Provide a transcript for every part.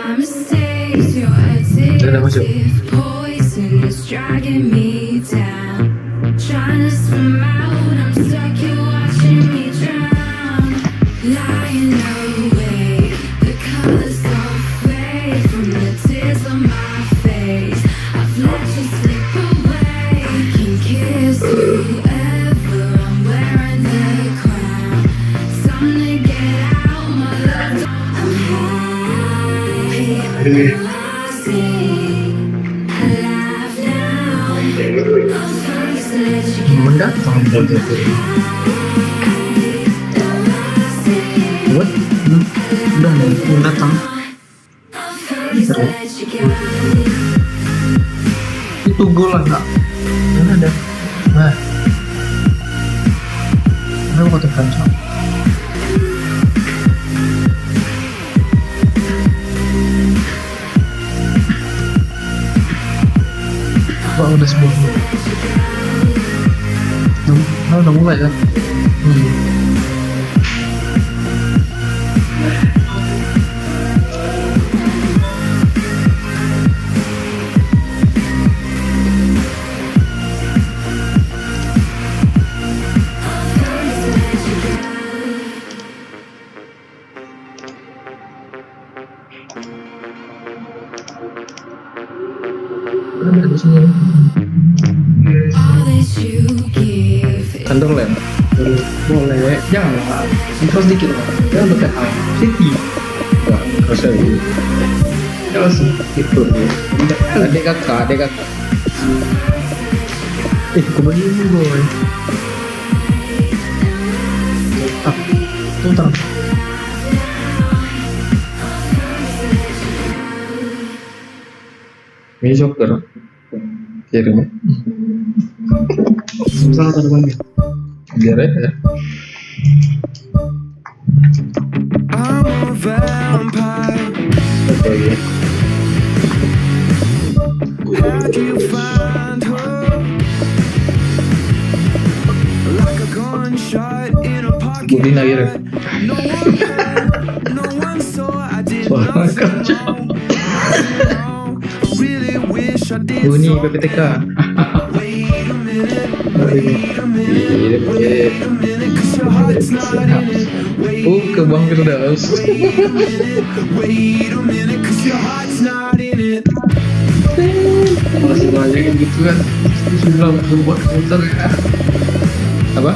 my mistakes. Your addictive poison is dragging me down. Trying to swim out, I'm stuck. You're watching me drown. Lying awake, the colors don't fade from the tears on my face. I've let you slip away. I can kiss whoever, I'm wearing the crown. Time to get out, my love. I'm high, rising. I laugh now. I'll first let you go. Mendatang dari itu. What? Udah nih, mendatang. I'll first let you go. Itu gol lah kak. Mana ada? Nah, mana kau tekan cok? Wah udah sebuah. Udah mulai kan? Ada di sini. All that you give is Underland. Boleh. Jangan lah. Intro sedikit lah. Jangan dekat City. Wah, rasa ini. Chelsea itu. Adik kakak. Kau begini boy. Tuh terang. Ini soccer. Kirim. Salah terbangnya. Biar aja. I'm a vampire. Oke. How'd you find her? Like a gunshot in a pocket. Budin lagi deh. No one heard, no one saw. I did Suara nothing kacau. wrong. I really wish I did Bunyi something. PPTK. Wait a minute, wait a minute, wait a minute, 'cause your heart's not in it. Wait Ke Bang Firdaus. wait a minute, 'cause your heart's not in it. Masih banyak yang gitu kan. Sudah buat komputer ya. Apa?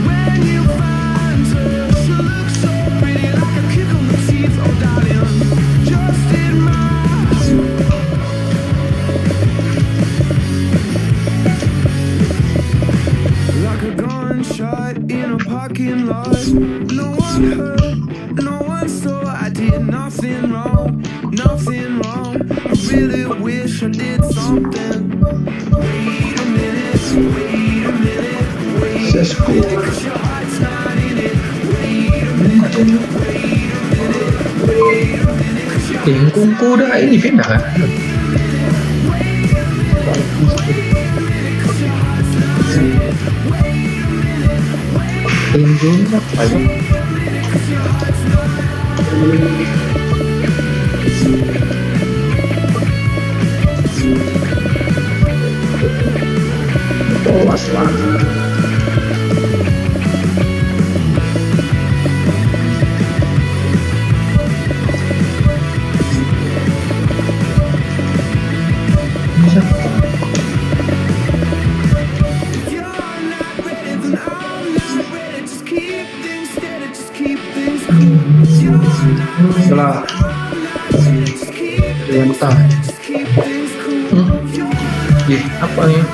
When you find her, she looks so pretty, like a kick on the teeth, oh darling, just admire. Like a gunshot in a parking lot. No one heard, no one saw. I did nothing wrong, nothing wrong. I really wish I did something. Wait a minute, wait a minute, wait a Sesko. minute, 'cause your heart's not in it. Wait a minute, wait a minute, wait a minute, 'cause your Yang kuku dah ini pindah kan? Belum apa ya? Oh, aslan. If you're not ready, then I'm not ready. Just keep things steady, just keep things cool. If you're not Setelah just keep mentah. things cool. If you're not Ih, apa nih?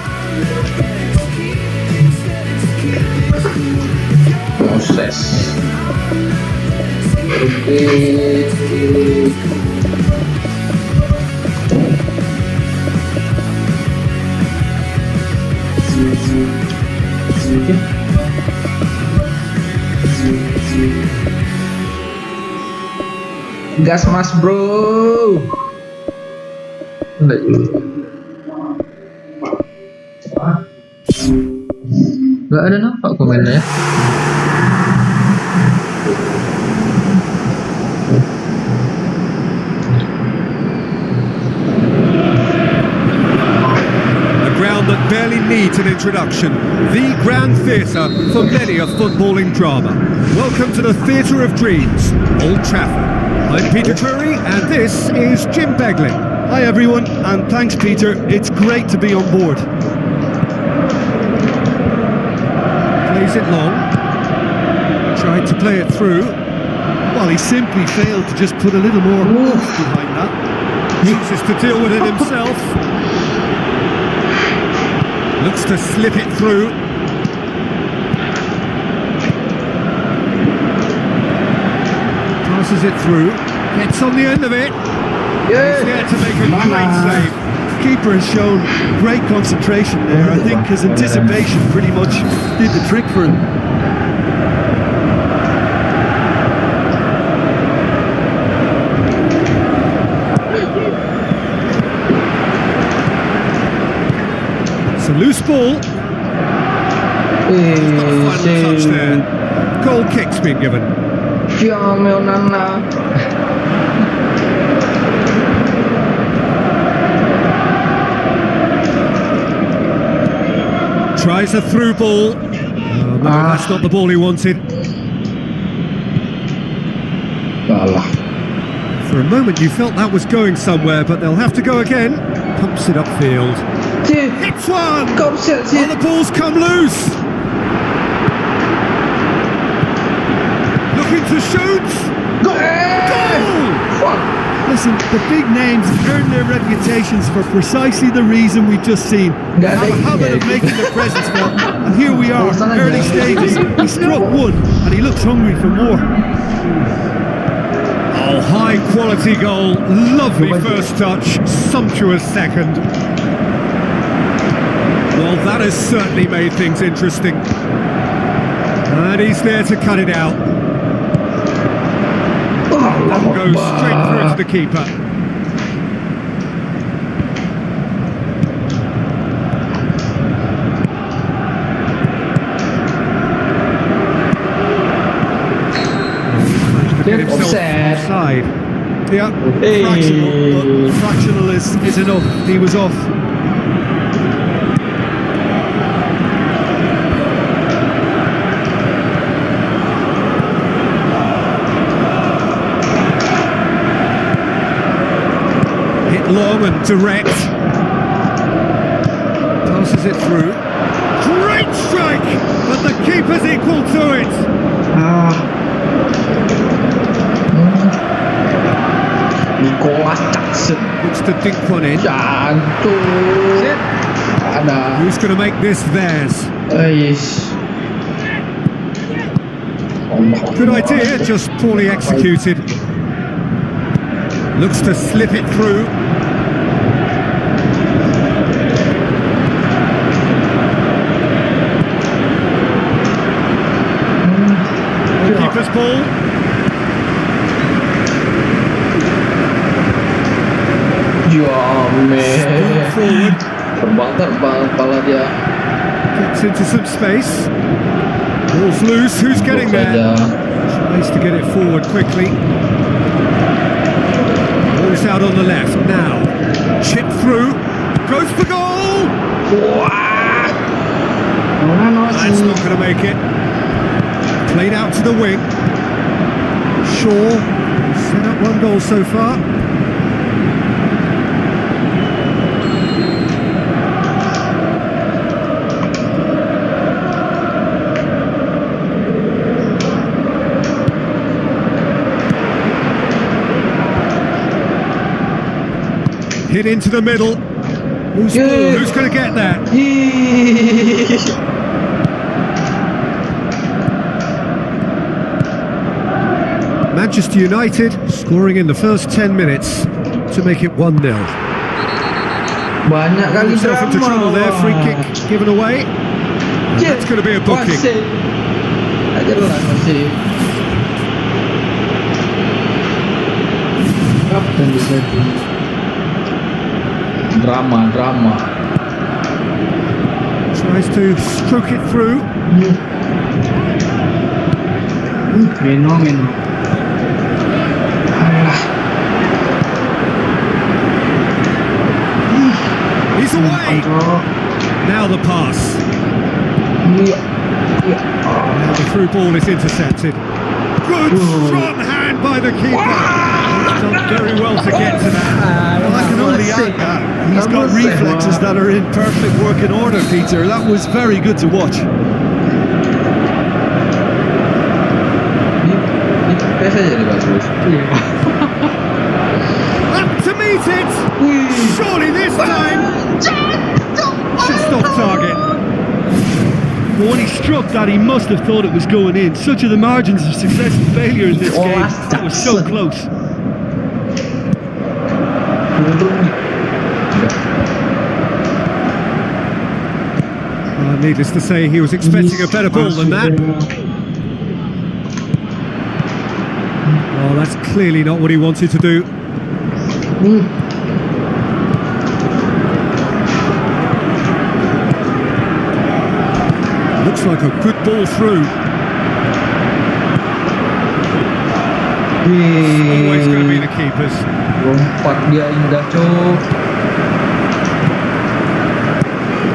Proses. Oke. Gas mas bro. Enggak juga. Nggak ada nampak komennya. needs an introduction. The grand theatre for many a footballing drama. Welcome to the Theatre of Dreams, Old Trafford. I'm Peter Drury, and this is Jim Begley. Hi everyone, and thanks Peter, it's great to be on board. Plays it long. Tried to play it through. Well, he simply failed to just put a little more oomph behind that. Chooses to deal with it himself. Looks to slip it through. Passes it through. Gets on the end of it. He's there to make a great save. Keeper has shown great concentration there. I think his anticipation pretty much did the trick for him. It's a loose ball. Final touch there. Goal kick's been given. Tries a through ball. No, that's not the ball he wanted. For a moment you felt that was going somewhere, but they'll have to go again. Pumps it upfield. Hits one! Oh, the ball's come loose! Looking to shoot! Goal! Listen, the big names earn their reputations for precisely the reason we've just seen. They have a habit of making their presence felt, and here we are, early stages. He struck one, and he looks hungry for more. Oh, high quality goal, lovely first touch, sumptuous second. Well, that has certainly made things interesting. And he's there to cut it out. That goes straight through to the keeper. Get himself offside. Yeah, fractional is enough. He was off. Long and direct. Passes it through. Great strike! But the keeper's equal to it. Looks to dink one in. Who's going to make this theirs? Good idea, just poorly executed. Looks to slip it through. Keeper's ball. Forward. Gets into some space. Ball's loose. Who's getting there? Tries to get it forward quickly. Ball's out on the left now. Chip through. Goes for goal. That's not going to make it. Played out to the wing. Shaw set up one goal so far. Hit into the middle. Who's going to get that? Manchester United scoring in the first 10 minutes to make it 1-0. Himself into trouble there, free kick given away. And that's going to be a booking. Drama. Tries to stroke it through. He's away. Now the pass. Now the through ball is intercepted. Good strong hand by the keeper. He's done very well to get to that. Well, I can only add that he's got reflexes that are in perfect working order, Peter. That was very good to watch. PES aja nih bagus. Up to meet it. Surely this time. Just off target. But when he struck that, he must have thought it was going in. Such are the margins of success and failure in this game. That was so close. Needless to say, he was expecting a better ball than that. Oh, that's clearly not what he wanted to do. Looks like a good ball through. Always going to be the keepers. Lompat dia indah, Cuk.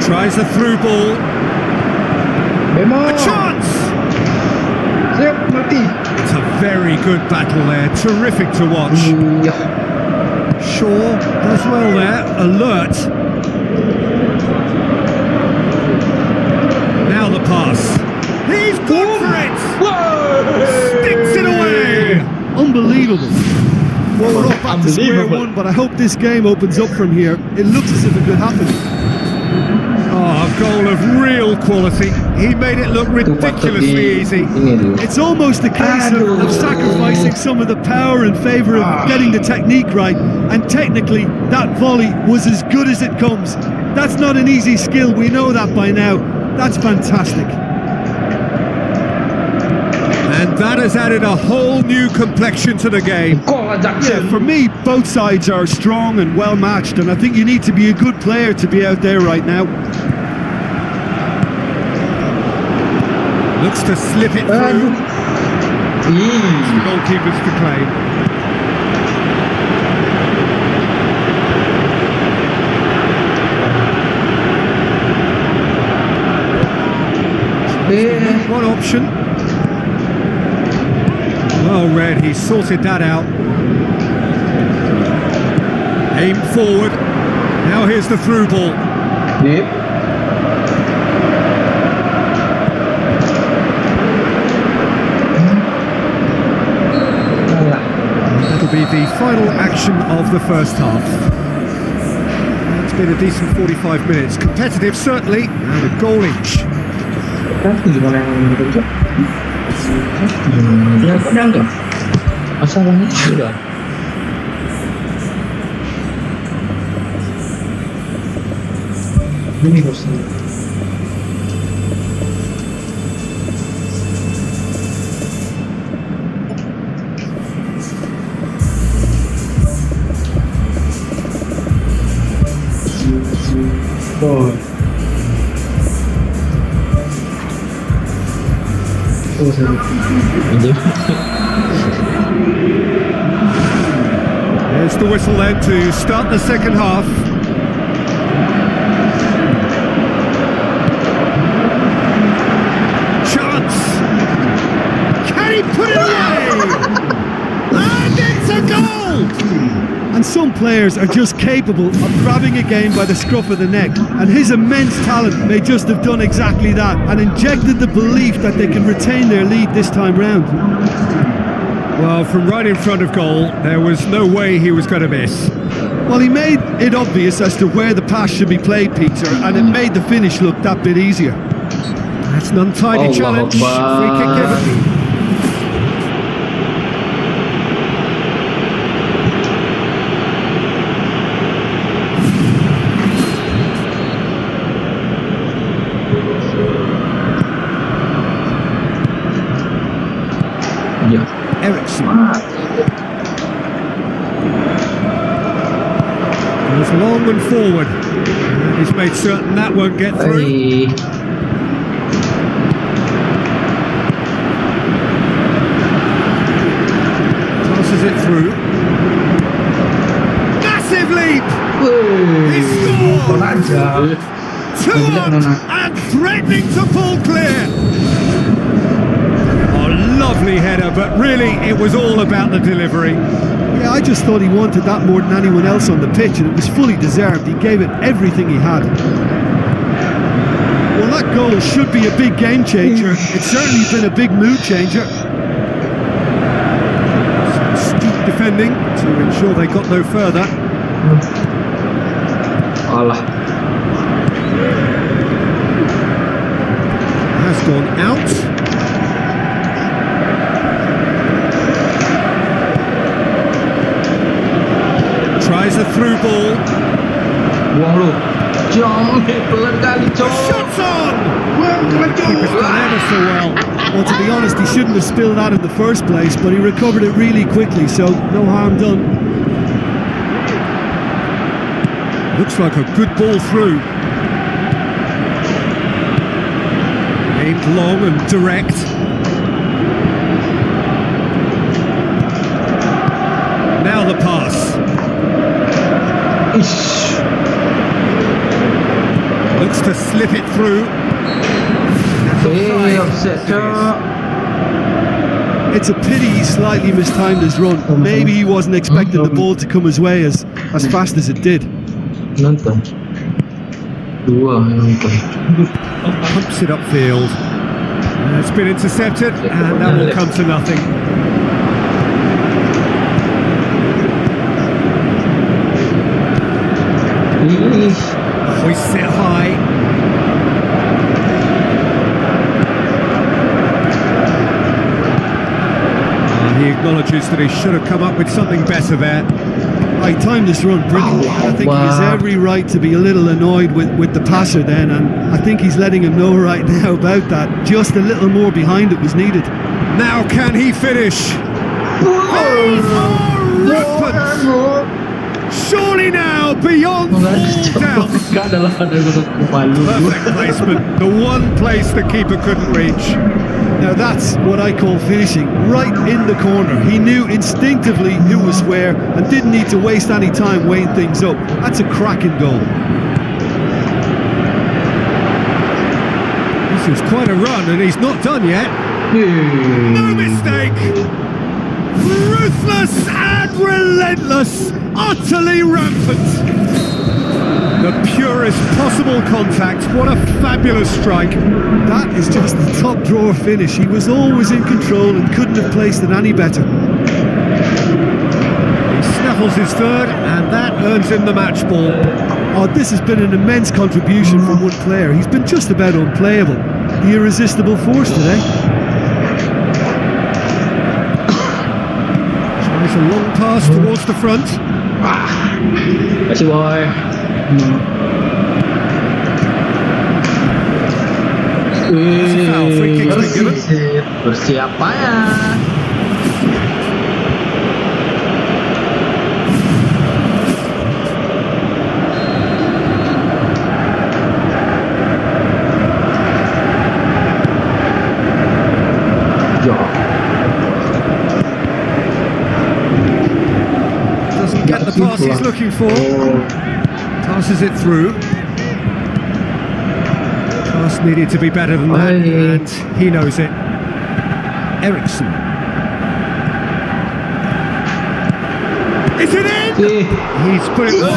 Tries a through ball. Memang. A chance! Siap, mati. It's a very good battle there. Terrific to watch. Iya. Shaw does well there. Alert. Now the pass. He's gone for it! Sticks it away! Unbelievable. Well, we're off back to square one, but I hope this game opens up from here. It looks as if it could happen. Oh, a goal of real quality. He made it look ridiculously easy. It's almost a case of sacrificing some of the power in favour of getting the technique right, and technically that volley was as good as it comes. That's not an easy skill, we know that by now. That's fantastic. And that has added a whole new complexion to the game. Yeah, for me, both sides are strong and well matched, and I think you need to be a good player to be out there right now. Looks to slip it through. Goalkeepers to claim. One option. Well read, he sorted that out. Aim forward. Now here's the through ball. Yep. That'll be the final action of the first half. It's been a decent 45 minutes. Competitive, certainly, and a goal each. Gimana yang gitu? Ya pedang tuh. Masalahnya sudah. Ini bosan. Oh. There's the whistle then to start the second half. Chance! Can he put it away? And it's a goal! And some players are just capable of grabbing a game by the scruff of the neck, and his immense talent may just have done exactly that and injected the belief that they can retain their lead this time round. Well, from right in front of goal, there was no way he was going to miss. Well, he made it obvious as to where the pass should be played, Peter, and it made the finish look that bit easier. That's an untidy challenge. Free kick given. Ericsson. Goes long and forward. And he's made certain that won't get through. Tosses it through. Massive leap! He scored! Two on and threatening to fall clear. Oh, lovely header, but really it was all about the delivery. Yeah, I just thought he wanted that more than anyone else on the pitch, and it was fully deserved. He gave it everything he had. Well, that goal should be a big game changer. It's certainly been a big mood changer. Some astute defending to ensure they got no further. Alah. Has gone out. Tries a through ball. Buang lu. Jom, pelan kali, Jom. Shots on! Keeper's done ever so well. Well, to be honest, he shouldn't have spilled that in the first place, but he recovered it really quickly, so no harm done. Looks like a good ball through. Aimed long and direct. Now the pass. Looks to slip it through. Offset, Cok. It's a pity he slightly mistimed his run. Maybe he wasn't expecting the ball to come his way as fast as it did. Nonton. Dua nonton. Pumps it upfield. It's been intercepted and that will come to nothing. Hoists it high. He acknowledges that he should have come up with something better there. I timed this run brilliantly. I think he has every right to be a little annoyed with the passer then, and I think he's letting him know right now about that. Just a little more behind it was needed. Now can he finish? Oh, rampant! Surely now, beyond all doubt. Perfect placement, the one place the keeper couldn't reach. Now that's what I call finishing, right in the corner. He knew instinctively who was where and didn't need to waste any time weighing things up. That's a cracking goal. This is quite a run and he's not done yet. No mistake! Ruthless and relentless, utterly rampant. The purest possible contact. What a fabulous strike. That is just the top drawer finish. He was always in control and couldn't have placed it any better. He snaffles his third and that earns him the match ball. Oh, this has been an immense contribution from one player. He's been just about unplayable. The irresistible force today. Tries a long pass towards the front. Kasih boy. Free kick's been given. Bersiap payah. Doesn't get the pass he's looking for. Passes it through. Pass needed to be better than that, and he knows it. Eriksson. Is it in? He's put it wide. I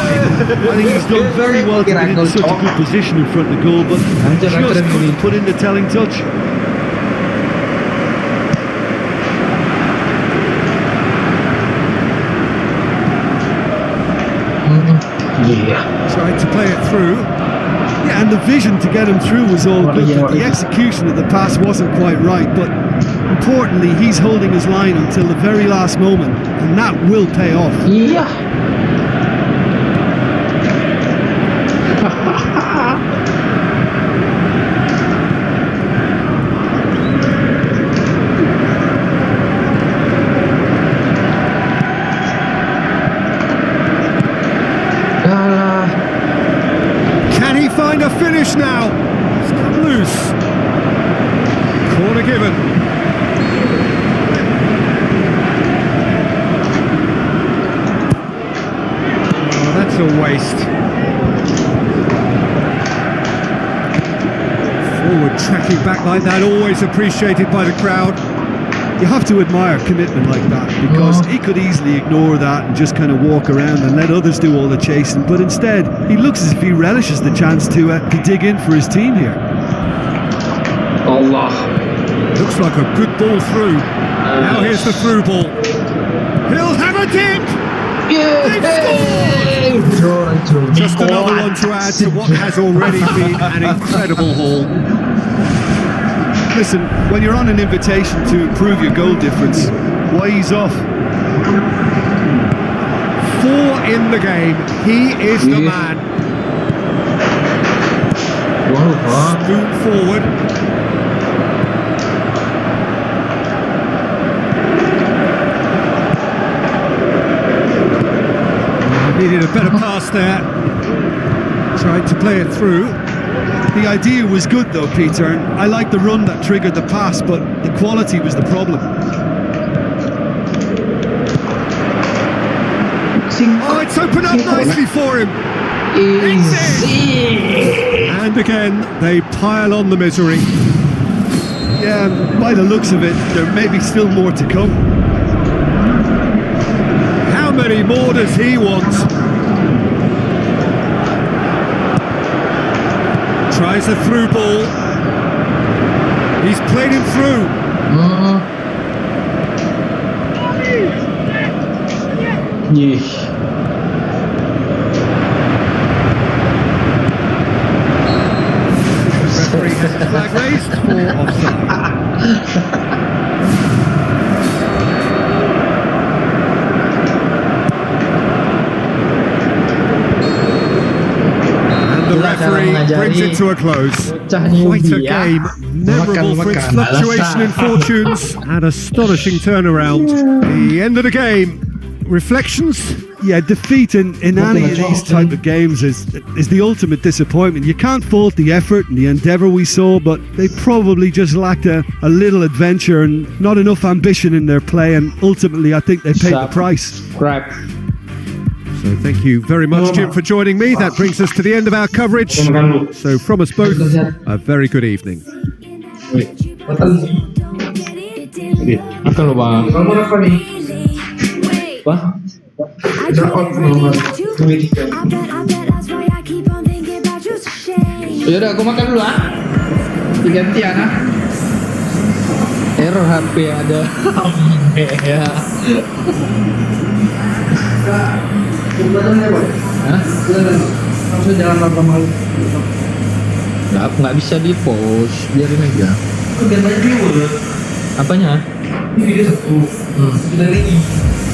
think he's done very well to get into such a good position in front of the goal, but just couldn't put in the telling touch. Tried to play it through. Yeah, and the vision to get him through was all good, but the execution of the pass wasn't quite right. But importantly, he's holding his line until the very last moment, and that will pay off. Iya. Can he find a finish now? It's come loose. Corner given. Oh, that's a waste. tracking back like that, always appreciated by the crowd. You have to admire commitment like that, because he could easily ignore that and just kind of walk around and let others do all the chasing, but instead he looks as if he relishes the chance to dig in for his team here. Allah. Looks like a good ball through. Now here's the through ball. He'll have a dip! Just another one to add to what has already been an incredible haul. Listen, when you're on an invitation to improve your goal difference, why ease off? 4 in the game. He is the man. Spoon forward. Needed a better pass there. Tried to play it through. The idea was good though, Peter, and I like the run that triggered the pass, but the quality was the problem. Oh, it's opened up nicely for him. And again, they pile on the misery. Yeah, by the looks of it, there may be still more to come. How many more does he want? Tries a through ball. He's played him through. Referee has the flag raised for offside. The referee brings it to a close. Quite a game, memorable for its fluctuation in fortunes and astonishing turnaround. The end of the game. Reflections? Yeah, defeat in any of these type of games is the ultimate disappointment. You can't fault the effort and the endeavour we saw, but they probably just lacked a little adventure and not enough ambition in their play, and ultimately I think they paid the price. So thank you very much, Jim, for joining me. That brings us to the end of our coverage. So from us both, a very good evening. Makan lu bang. Kamu apa nih? Apa? Yaudah, aku makan dulu ah. Digantian ah. Error HP ada. Ya. Hah? Langsung jalan lama malu. Nggak bisa di post, biarin aja. Biar banyak viewer. Apanya? Ini video 1. Kita lagi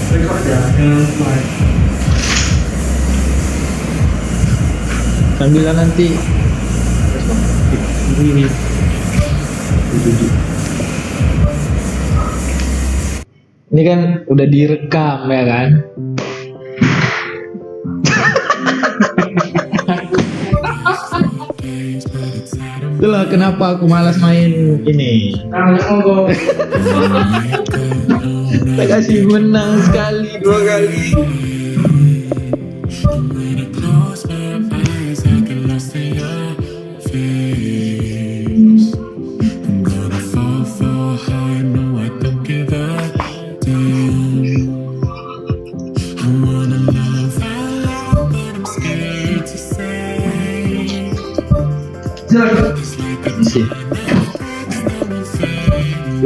record ya yang live. Sambil nanti. Ini. Ini kan udah direkam ya kan? Itulah kenapa aku malas main ini. Kita kasih menang sekali, 2 kali.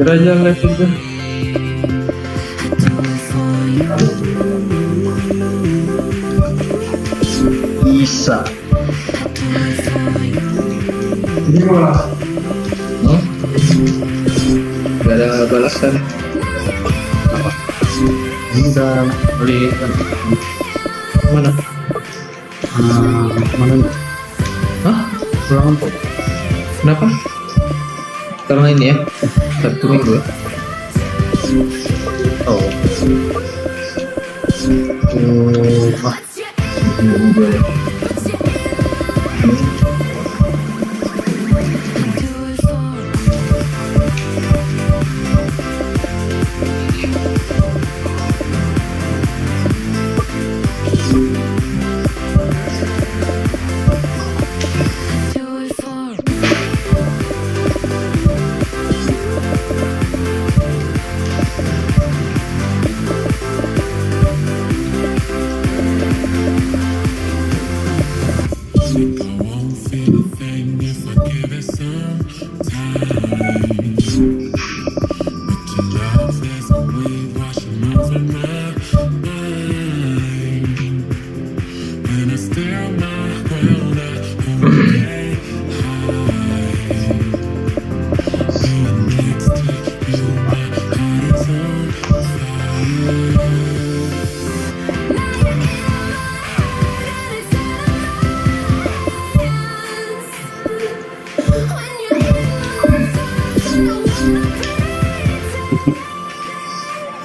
Biar aja live itu. Bisa. Ini malah. Gak ada balasan. Apa? Ini udah beli. Mana? Mana? Hah? Pulang kok. Kenapa? Karena ini ya, 1 minggu ya. Oh. Minggu ya.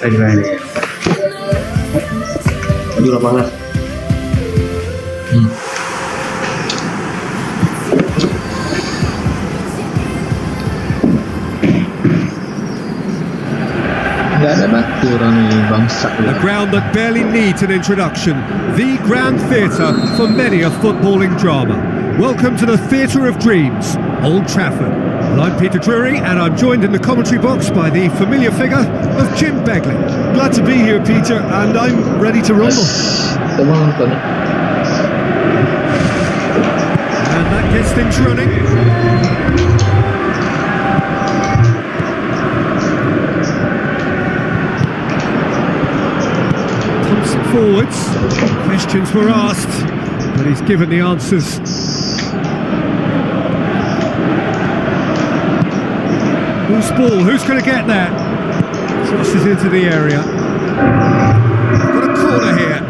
Gimana ya? Aduh lapangan. Nggak ada batu orang ini bangsa. A ground that barely needs an introduction. The Grand Theatre for many a footballing drama. Welcome to the Theatre of Dreams, Old Trafford. Well, I'm Peter Drury, and I'm joined in the commentary box by the familiar figure of Jim Begley. Glad to be here, Peter, and I'm ready to rumble. And that gets things running. Pumps it forwards. Questions were asked, but he's given the answers. Who's ball? Who's going to get that? Crosses into the area. Got a corner here.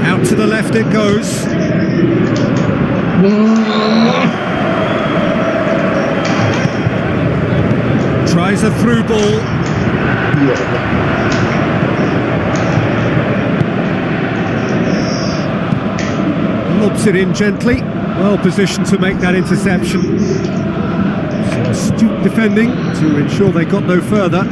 Out to the left it goes. Tries a through ball. Lobs it in gently, well positioned to make that interception. Some astute defending to ensure they got no further.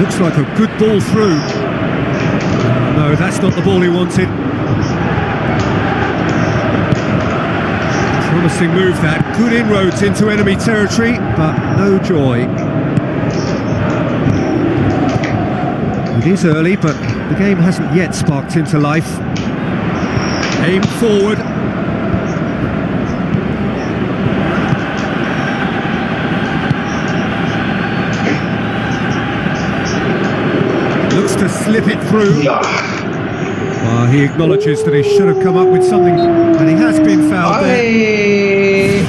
Looks like a good ball through. No, that's not the ball he wanted. Promising move that. Good inroads into enemy territory, but no joy. It is early, but the game hasn't yet sparked into life. Aim forward. Looks to slip it through. He acknowledges that he should have come up with something, and he has been fouled there.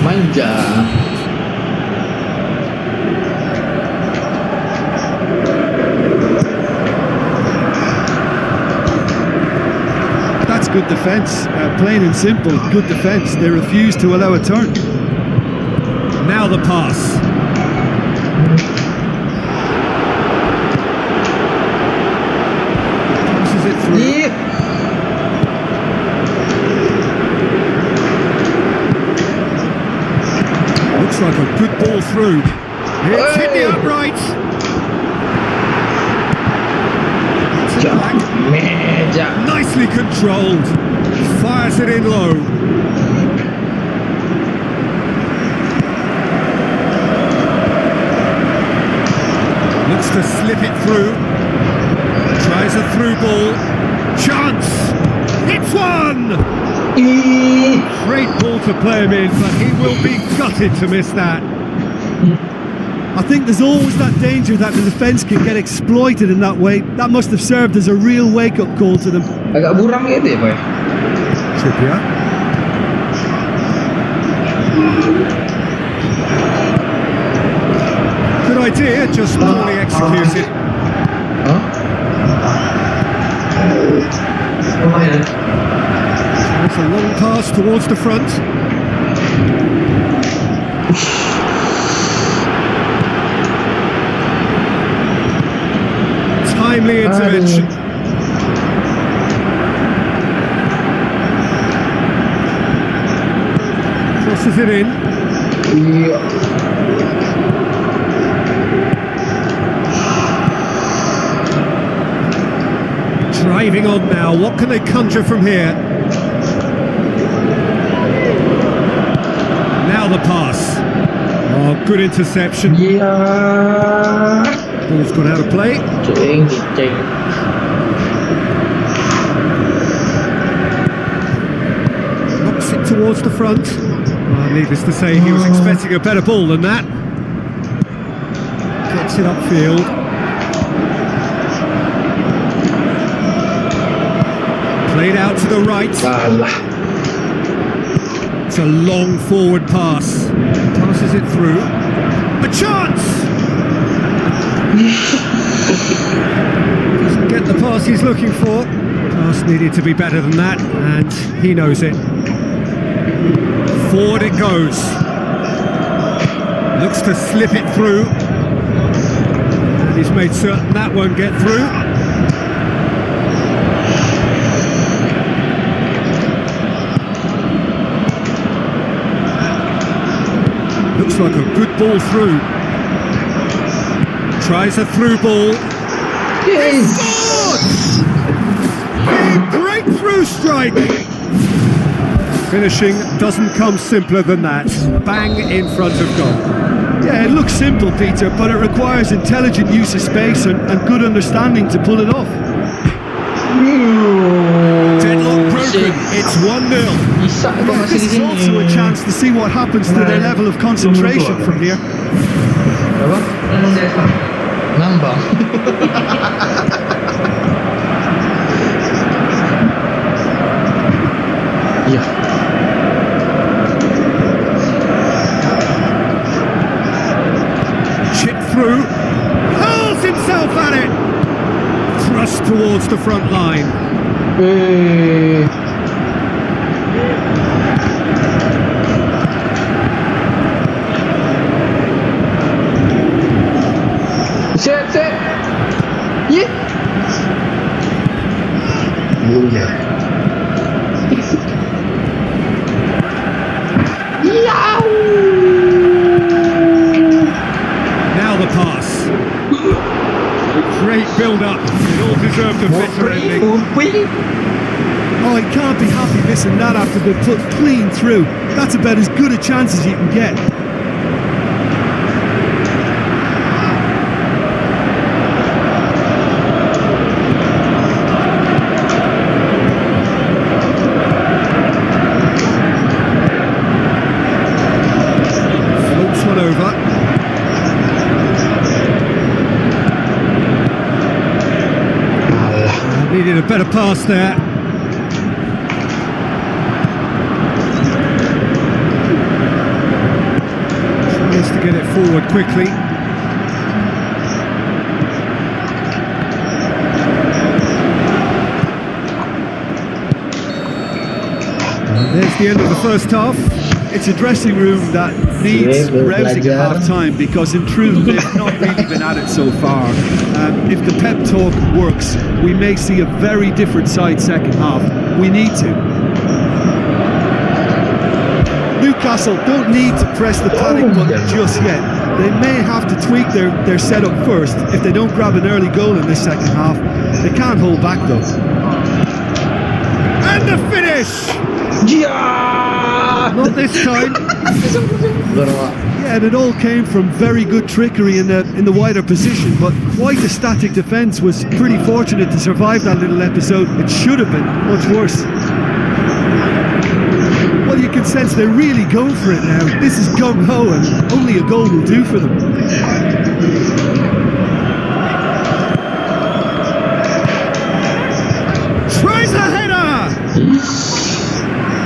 Manja. That's good defence, plain and simple, good defence. They refuse to allow a turn. Now the pass. Passes it through. Looks like a good ball through. It's hit the upright. Nicely controlled. Fires it in low. Looks to slip it through. Tries a through ball. Chance. It's one. Great ball to play him in, but he will be gutted to miss that. I think there's always that danger that the defence can get exploited in that way. That must have served as a real wake-up call to them. Agak buram gitu ya, Pak. Trippier. Good idea, just poorly executed. It's a long pass towards the front. Timely intervention. Crosses it in. Driving on now. What can they conjure from here? the pass. Oh, good interception. Iya. Ball's gone out of play. Ceng. Knocks it towards the front. Well, needless to say, he was expecting a better ball than that. Gets it upfield. Played out to the right. Salah. It's a long forward pass. Passes it through. A chance! Doesn't get the pass he's looking for. Pass needed to be better than that, and he knows it. Forward it goes. Looks to slip it through. And he's made certain that won't get through. Looks like a good ball through. Tries a through ball. Yes. Breakthrough strike. Finishing doesn't come simpler than that. Bang in front of goal. Yeah, it looks simple, Peter, but it requires intelligent use of space and good understanding to pull it off. Deadlock broken. It's 1-0. Bisa kok masih This di is sini. also a chance to see what happens to their level of concentration from here. Apa? Ngambang. Iya. Chip through. Hurls himself at it. Thrust towards the front line. Set. Yeah. Booyah. Now the pass. Great build-up. It all deserved a better ending. Oh, he can't be happy missing that after being put clean through. That's about as good a chance as you can get. Floats one over. Needed a better pass there. Tries to get it forward quickly. And there's the end of the first half. It's a dressing room that needs rousing at half-time because in truth they've not really been at it so far. If the pep talk works, we may see a very different side second half. We need to. Newcastle don't need to press the panic button just yet. They may have to tweak their setup first if they don't grab an early goal in this second half. They can't hold back though. And the finish! Not this time. Yeah, and it all came from very good trickery in the wider position, but quite a static defence. Was pretty fortunate to survive that little episode. It should have been much worse. Well, you can sense they're really going for it now. This is gung-ho and only a goal will do for them. Tries a header!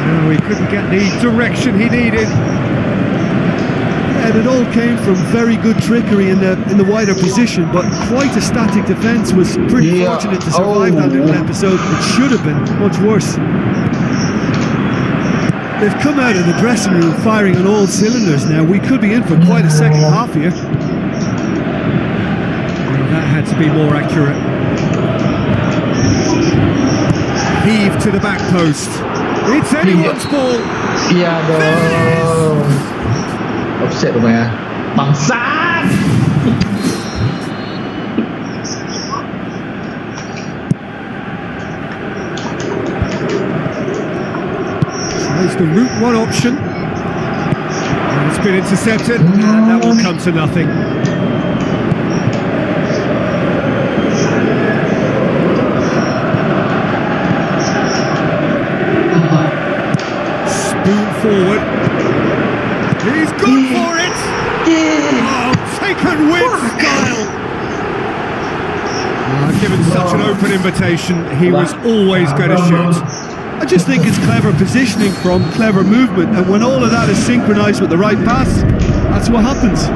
No, he couldn't get the direction he needed. And it all came from very good trickery in the wider position, but quite a static defence. Was pretty fortunate to survive that little episode. It should have been much worse. They've come out of the dressing room firing on all cylinders now. We could be in for quite a second half here. Well, that had to be more accurate. Heave to the back post. It's anyone's ball. Iya dong. Offset rupanya. Bangsat. Tries the route one option. And It's been intercepted, and that will come to nothing. Spoon forward. He's gone for it! Oh, taken with style! Given such an open invitation, he was always going to shoot. I just think it's clever positioning from clever movement, and when all of that is synchronised with the right pass, that's what happens.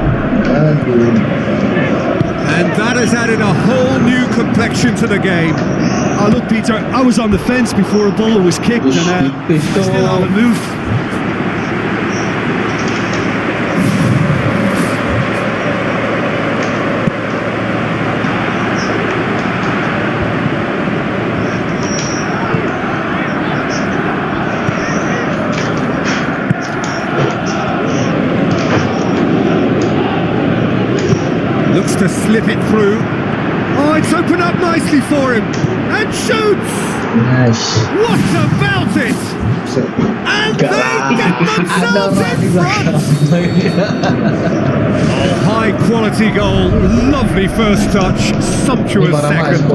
And that has added a whole new complexion to the game. Oh, look, Peter, I was on the fence before a ball was kicked, and I still haven't moved. Looks to slip it through. Oh, it's opened up nicely for him. And shoots! Nice. What about it? And they get themselves in front! Oh, high quality goal. Lovely first touch. Sumptuous second.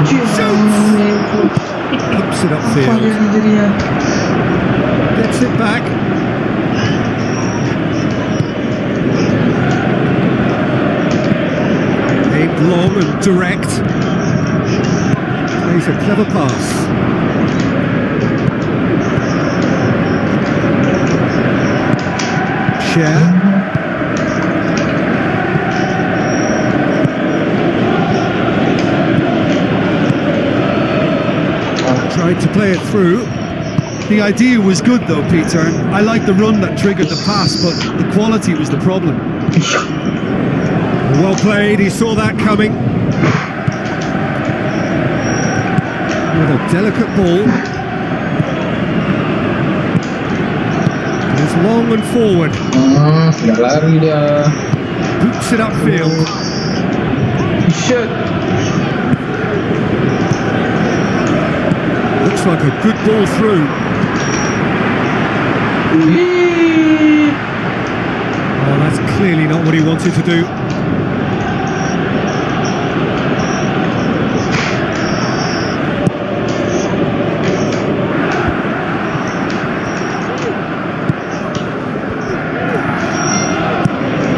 Shoots! Hooks it upfield. Gets it back. Long and direct. Plays a clever pass. Share. Tried to play it through. The idea was good though, Peter, and I like the run that triggered the pass, but the quality was the problem. Well played, he saw that coming. With a delicate ball. It's long and forward. Nggak lari dia. Boots it upfield. Shot. Looks like a good ball through. Oh, that's clearly not what he wanted to do.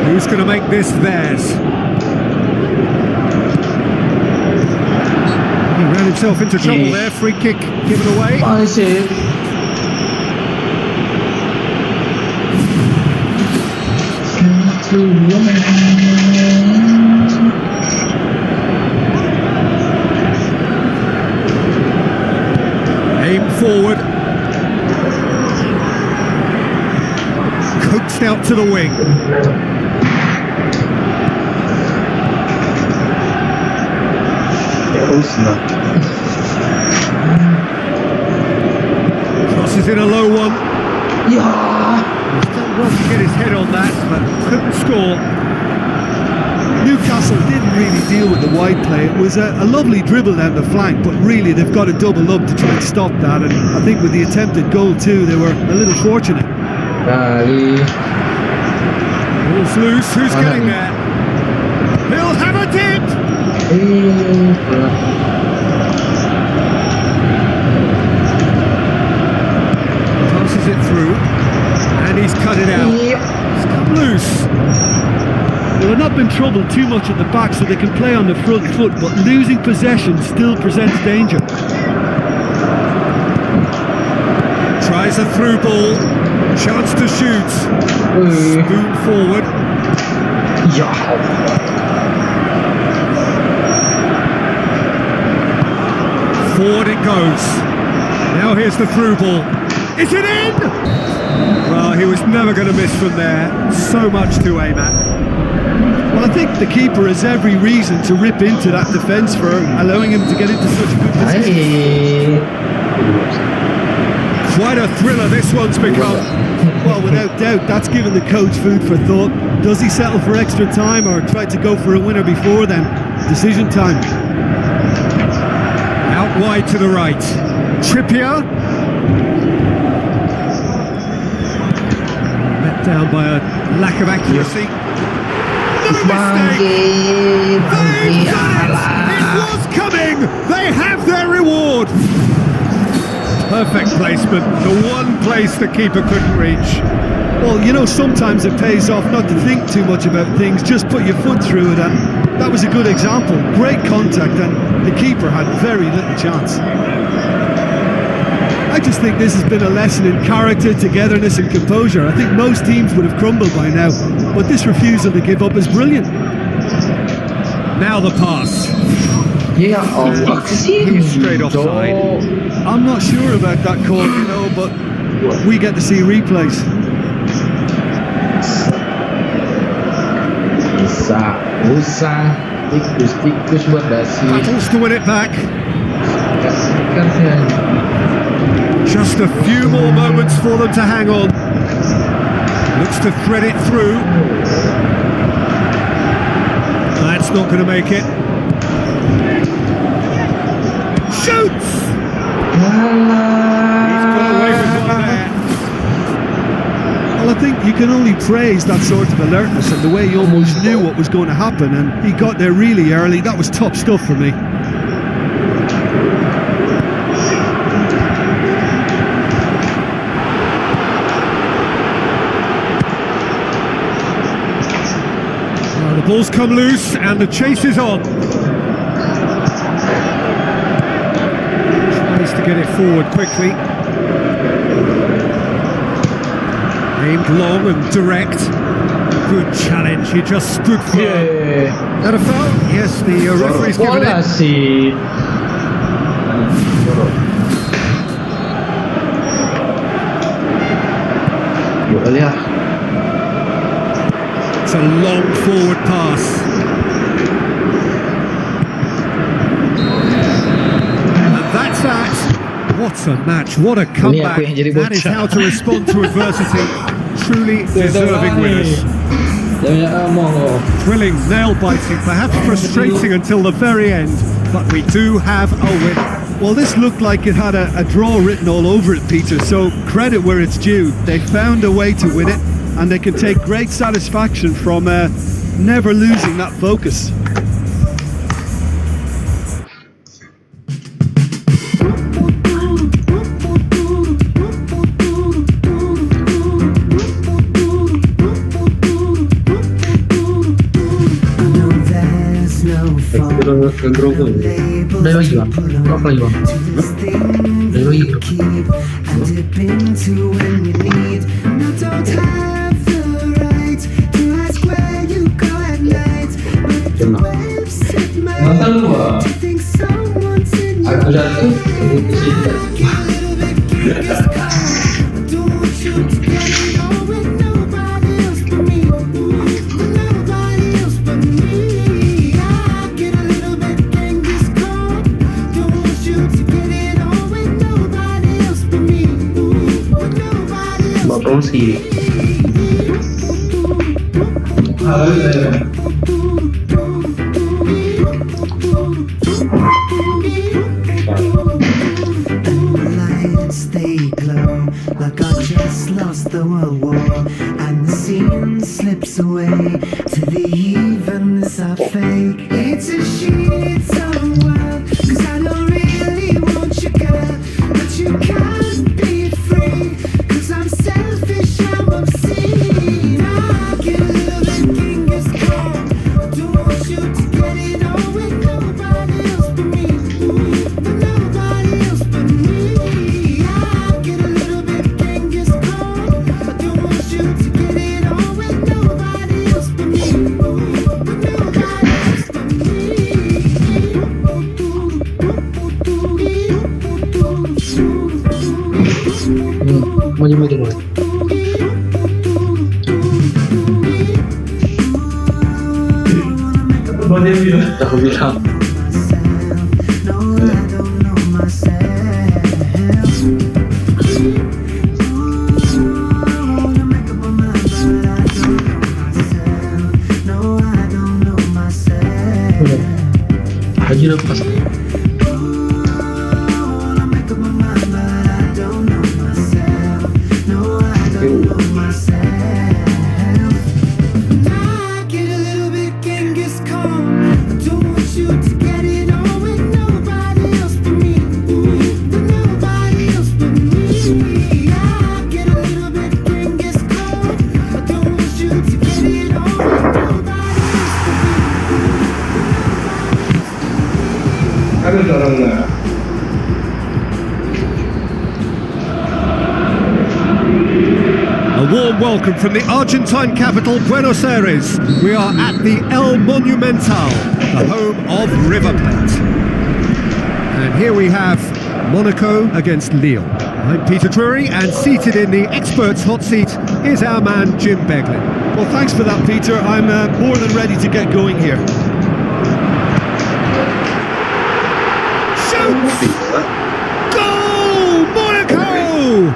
Who's going to make this theirs? He ran himself into trouble there. Free kick given away. Masih. Aim forward. Coaxed out to the wing. Crosses in a low one. Yeah. He's done well to get his head on that, but couldn't score. Newcastle didn't really deal with the wide play. It was a lovely dribble down the flank, but really they've got to double up to try and stop that, and I think with the attempted goal too, they were a little fortunate. Ball's loose, who's getting there? He'll have a dip! Passes it through, and he's cut it out. It's come loose. Well, they've not been troubled too much at the back, so they can play on the front foot, but losing possession still presents danger. Tries a through ball, chance to shoot. Spoon forward. Forward it goes. Now here's the through ball. Is it in? Well, he was never going to miss from there. So much to aim at. Well, I think the keeper has every reason to rip into that defence for allowing him to get into such a good position. Quite a thriller this one's become. Well, without doubt, that's given the coach food for thought. Does he settle for extra time or try to go for a winner before then? Decision time. Out wide to the right. Trippier. Down by a lack of accuracy. No mistake! They've done it! It was coming! They have their reward! Perfect placement, the one place the keeper couldn't reach. Well, you know, sometimes it pays off not to think too much about things, just put your foot through it, and that was a good example. Great contact, and the keeper had very little chance. I just think this has been a lesson in character, togetherness and composure. I think most teams would have crumbled by now, but this refusal to give up is brilliant. Now the pass. Ya Allah, kesini Straight offside. I'm not sure about that call, you know, but we get to see replays. Usah tikus buat dasi. Battles to win it back. Kasihan. Just a few more moments for them to hang on. Looks to thread it through. That's not going to make it. Shoots! He's got away with one there. Well, I think you can only praise that sort of alertness and the way he almost knew what was going to happen, and he got there really early. That was top stuff for me. The ball's come loose and the chase is on. Tries to get it forward quickly. Aimed long and direct. Good challenge, he just stood firm. That a foul? Yes, the referee's given Bola it. sih. Boleh. It's a long forward pass. And that's that. What a match, what a comeback. aku yang jadi That is bocah. how to respond to adversity. Truly deserving winners. Thrilling, nail-biting, perhaps frustrating until the very end, but we do have a winner. Well, this looked like it had a draw written all over it, Peter, so credit where it's due. They found a way to win it, and they can take great satisfaction from never losing that focus. Ke Grogol. Udah lagi bang. Apa lagi bang? Udah lagi bro. Nonton lu bang. Aku jatuh. Promosi. Lights they glow like I just lost the World War, and the scene slips away to the evenness I fake. It's a shit's own world, 'cause I don't really want you, girl, but you can't be free. I'm selfish, I'm obscene. I get a little bit Genghis Khan. I don't want you to get it on with nobody else but me. But nobody else but me. I get a little bit Genghis Khan. I don't want you to get it on with nobody else but me. But nobody else but me. Mau nyebut mulai. Aku bilang. No, I don't know myself. Wanna make up my mind, but I don't know myself. No, I don't know myself. Haji lepas. Wanna make up my mind, but I don't know myself. No, I don't know myself. warm welcome from the Argentine capital, Buenos Aires. We are at the El Monumental, the home of River Plate. And here we have Monaco against Lille. I'm Peter Drury, and seated in the experts' hot seat is our man Jim Beglin. Well, thanks for that, Peter. I'm more than ready to get going here. Shoots! Goal! Monaco!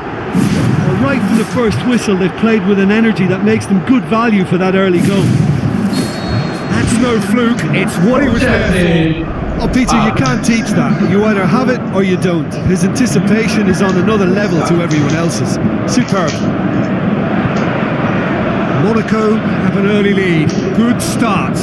Well, right from the first whistle, they've played with an energy that makes them good value for that early goal. That's no fluke, it's what he was there for. Oh, Peter, you can't teach that. You either have it or you don't. His anticipation is on another level to everyone else's. Superb. Monaco have an early lead. Good start.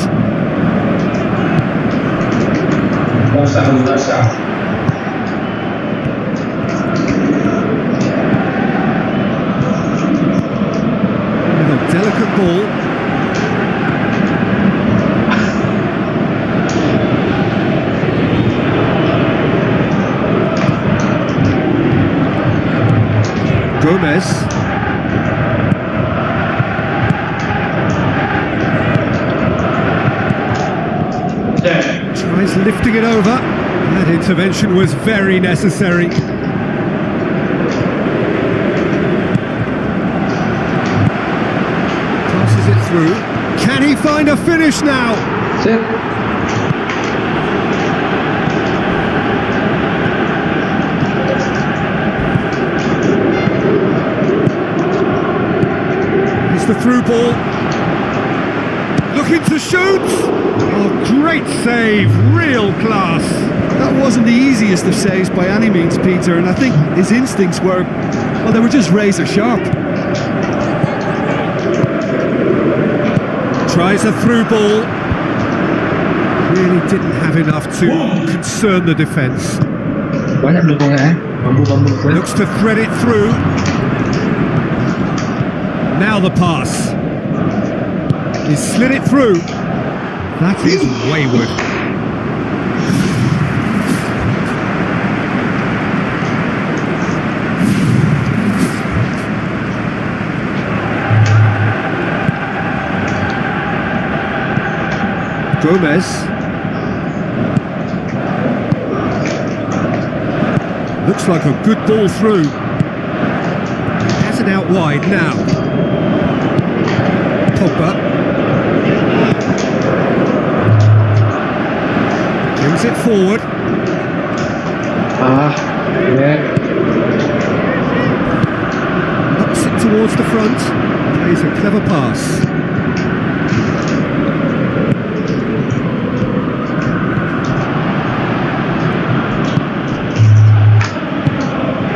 With a delicate ball. Gomez. Tries lifting it over. That intervention was very necessary. Passes it through. Can he find a finish now? The through ball, looking to shoot. Oh, great save, real class. That wasn't the easiest of saves by any means, Peter, and I think his instincts were, well, they were just razor sharp. Tries a through ball, really didn't have enough to concern the defence. Looks to thread it through. Now the pass. He slid it through. That is wayward. Gomez. Looks like a good ball through. Has it out wide now. Bocah brings it forward. Knocks it towards the front. Plays a clever pass.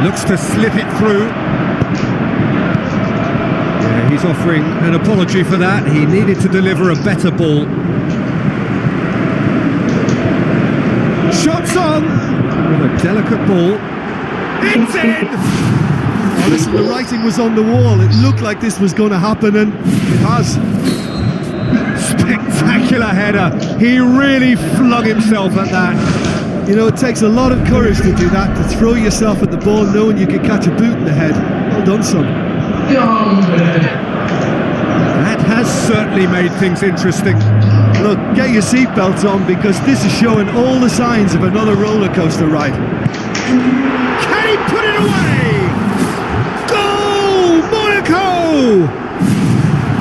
Looks to slip it through. He's offering an apology for that. He needed to deliver a better ball. Shots on with a delicate ball. It's in! Oh, listen, the writing was on the wall. It looked like this was going to happen, and it has. Spectacular header. He really flung himself at that. You know, it takes a lot of courage to do that, to throw yourself at the ball knowing you could catch a boot in the head. Well done, son. That has certainly made things interesting. Look, get your seatbelts on, because this is showing all the signs of another roller coaster ride. Can he put it away? Goal, Monaco!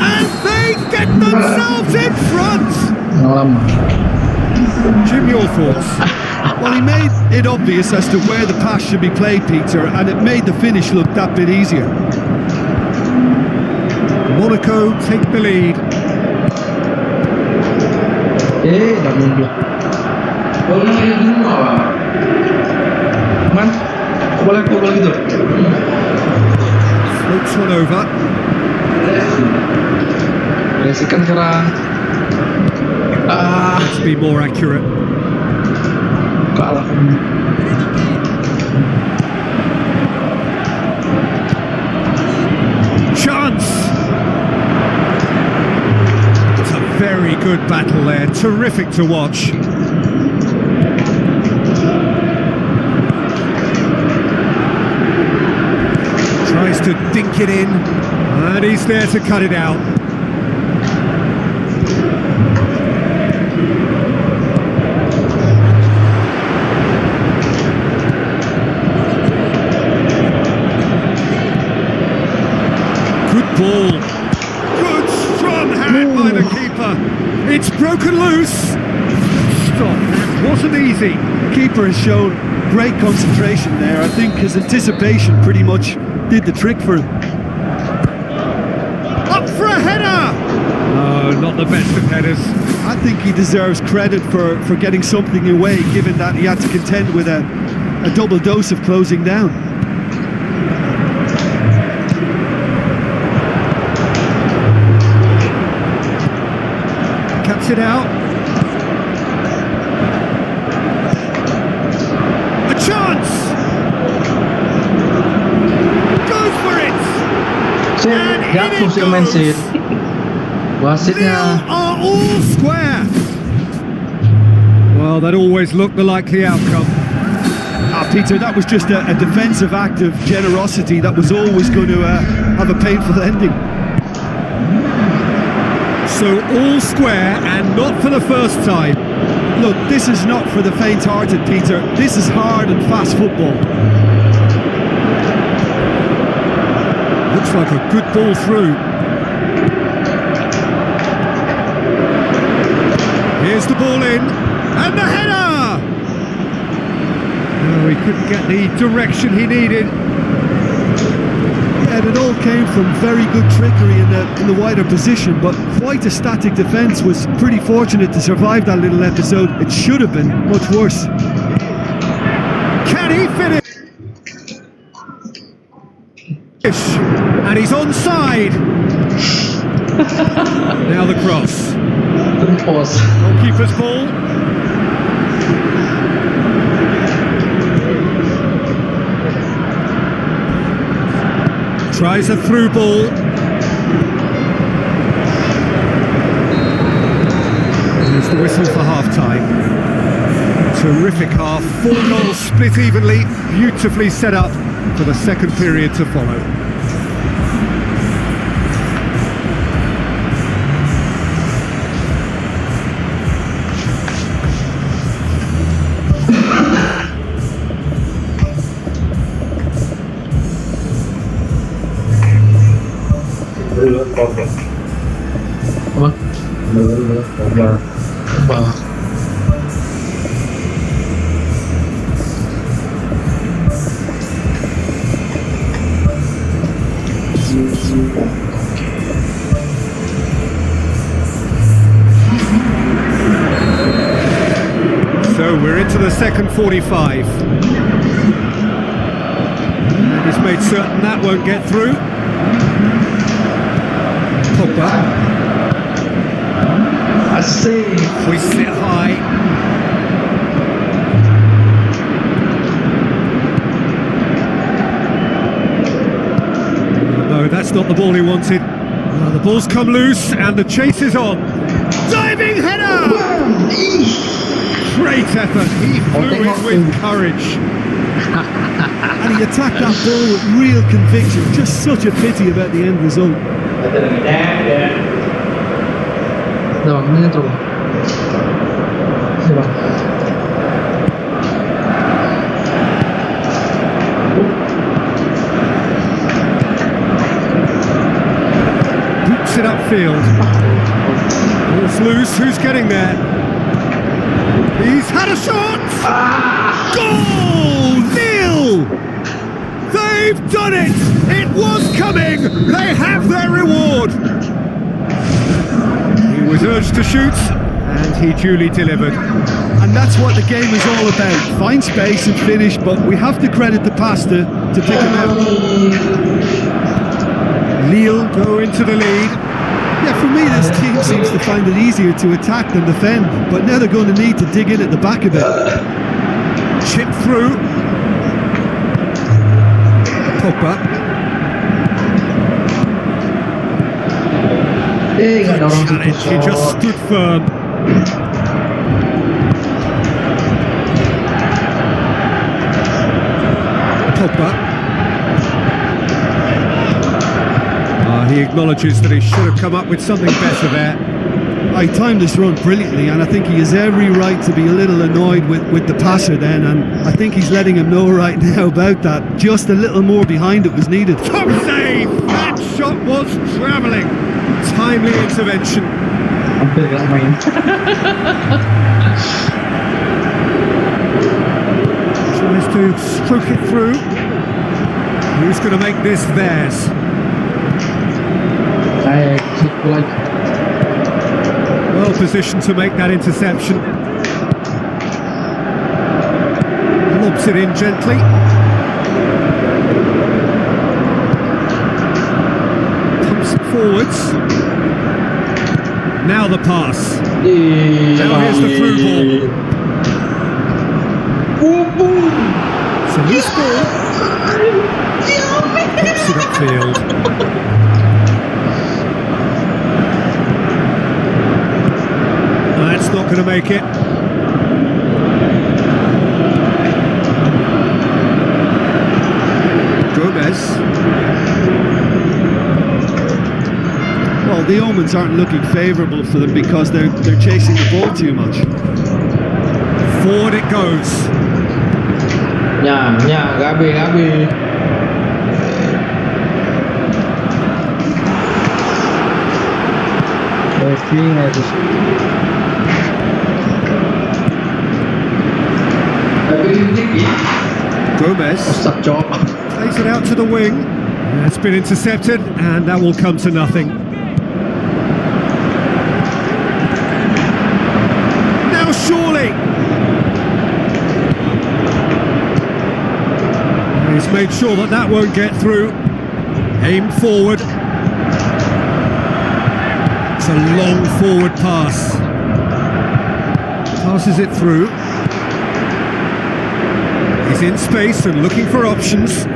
And they get themselves in front! Jim, your thoughts? Well, he made it obvious as to where the pass should be played, Peter, and it made the finish look that bit easier. Monaco take the lead. Floats one over. Let's be more accurate. Chance! It's a very good battle there, terrific to watch. Tries to dink it in. And he's there to cut it out. Good ball. Good strong hand by the keeper. It's broken loose. Stop. That wasn't easy. Keeper has shown great concentration there. I think his anticipation pretty much did the trick for him. Up for a header! Oh, not the best of headers. I think he deserves credit for getting something away, given that he had to contend with a double dose of closing down. Cuts it out. A chance! Goes for it! Jatuh si Man City. Wasitnya Are all square. Well, that always looked the likely outcome. Peter, that was just a defensive act of generosity that was always going to have a painful ending. So all square, and not for the first time. Look, this is not for the faint-hearted, Peter. This is hard and fast football. Looks like a good ball through. Here's the ball in, and the header! Oh, he couldn't get the direction he needed. Yeah, it all came from very good trickery in the wider position, but quite a static defence. Was pretty fortunate to survive that little episode. It should have been much worse. Can he finish? And he's onside. Now the cross. Pause. Goalkeeper's ball. Tries a through ball. There's the whistle for half-time. Terrific half. 4 goals split evenly. Beautifully set up for the second period to follow. So we're into the second 45. And he's made certain that won't get through. Bocah. We sit high. No, that's not the ball he wanted. The ball's come loose and the chase is on. Diving header! Great effort. He flew it with courage. And he attacked that ball with real conviction. Just such a pity about the end result. Boots it upfield. Ball's loose. Who's getting there? He's had a shot! Goal! Nil! They've done it! It was coming! They have their reward! He was urged to shoot, and he duly delivered. And that's what the game is all about. Find space and finish, but we have to credit the pass to pick him out. Lille go into the lead. Yeah, for me this team seems to find it easier to attack than defend, but now they're going to need to dig in at the back of it. Chip through. Bocah. Challenge, he just stood firm. Bocah. He acknowledges that he should have come up with something better there. I timed this run brilliantly, and I think he has every right to be a little annoyed with the passer then, and I think he's letting him know right now about that. Just a little more behind it was needed. Top save! That shot was travelling. Timely intervention. Hampir gak main. Tries to stroke it through. Who's going to make this theirs? Well positioned to make that interception. Lobs it in gently. Pumps it forwards. Now the pass. Now here's the through ball. So he's ball. Pops it upfield. That's not going to make it. Gomez. Well, the omens aren't looking favourable for them because they're chasing the ball too much. Forward it goes. Gabi. Gomez plays it out to the wing. It's been intercepted, and that will come to nothing. Now surely. He's made sure that that won't get through. Aim forward. It's a long forward pass. Passes it through. He's in space and looking for options.